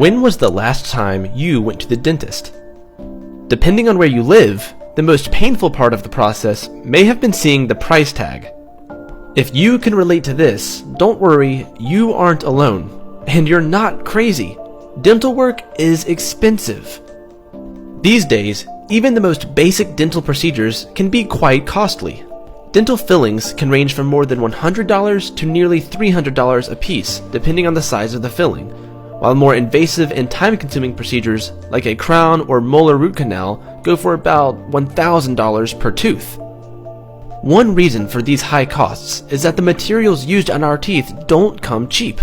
When was the last time you went to the dentist? Depending on where you live, the most painful part of the process may have been seeing the price tag. If you can relate to this, don't worry, you aren't alone. And you're not crazy. Dental work is expensive. These days, even the most basic dental procedures can be quite costly. Dental fillings can range from more than $100 to nearly $300 a piece, depending on the size of the filling, while more invasive and time-consuming procedures like a crown or molar root canal go for about $1,000 per tooth. One reason for these high costs is that the materials used on our teeth don't come cheap.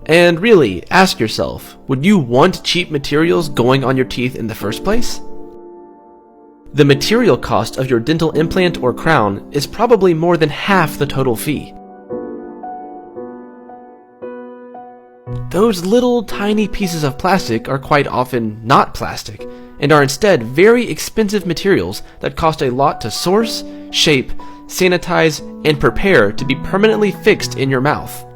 And really, ask yourself, would you want cheap materials going on your teeth in the first place? The material cost of your dental implant or crown is probably more than half the total fee. Those little tiny pieces of plastic are quite often not plastic, and are instead very expensive materials that cost a lot to source, shape, sanitize, and prepare to be permanently fixed in your mouth.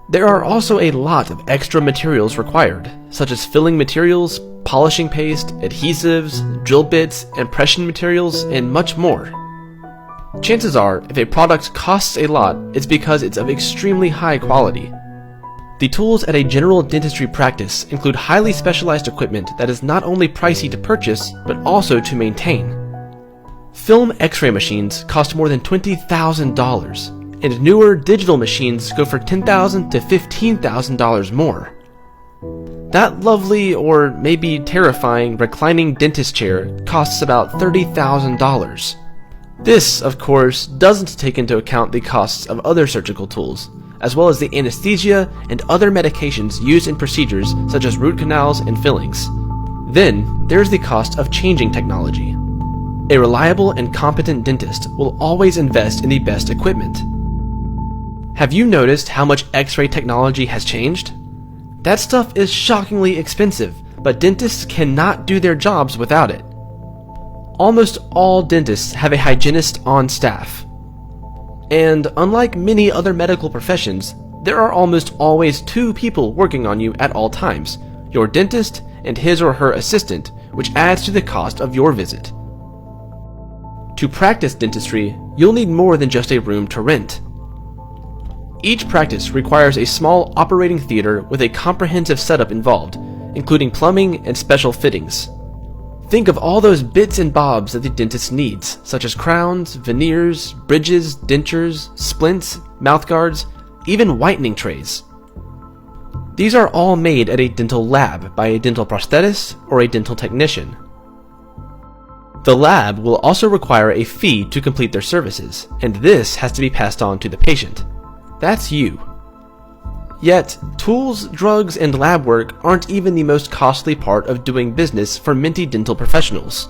There are also a lot of extra materials required, such as filling materials, polishing paste, adhesives, drill bits, impression materials, and much more. Chances are, if a product costs a lot, it's because it's of extremely high quality. The tools at a general dentistry practice include highly specialized equipment that is not only pricey to purchase, but also to maintain. Film X-ray machines cost more than $20,000, and newer digital machines go for $10,000 to $15,000 more. That lovely, or maybe terrifying, reclining dentist chair costs about $30,000. This, of course, doesn't take into account the costs of other surgical tools, as well as the anesthesia and other medications used in procedures such as root canals and fillings. Then, there's the cost of changing technology. A reliable and competent dentist will always invest in the best equipment. Have you noticed how much X-ray technology has changed? That stuff is shockingly expensive, but dentists cannot do their jobs without it. Almost all dentists have a hygienist on staff. And unlike many other medical professions, there are almost always two people working on you at all times, your dentist and his or her assistant, which adds to the cost of your visit. To practice dentistry, you'll need more than just a room to rent. Each practice requires a small operating theater with a comprehensive setup involved, including plumbing and special fittings. Think of all those bits and bobs that the dentist needs, such as crowns, veneers, bridges, dentures, splints, mouthguards, even whitening trays. These are all made at a dental lab by a dental prosthetist or a dental technician. The lab will also require a fee to complete their services, and this has to be passed on to the patient. That's you. Yet, tools, drugs, and lab work aren't even the most costly part of doing business for minty dental professionals.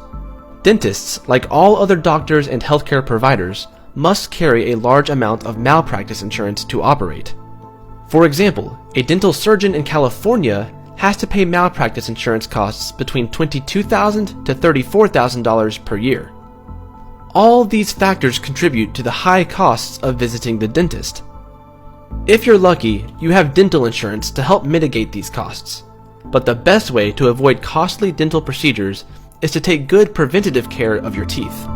Dentists, like all other doctors and healthcare providers, must carry a large amount of malpractice insurance to operate. For example, a dental surgeon in California has to pay malpractice insurance costs between $22,000 to $34,000 per year. All these factors contribute to the high costs of visiting the dentist. If you're lucky, you have dental insurance to help mitigate these costs. But the best way to avoid costly dental procedures is to take good preventative care of your teeth.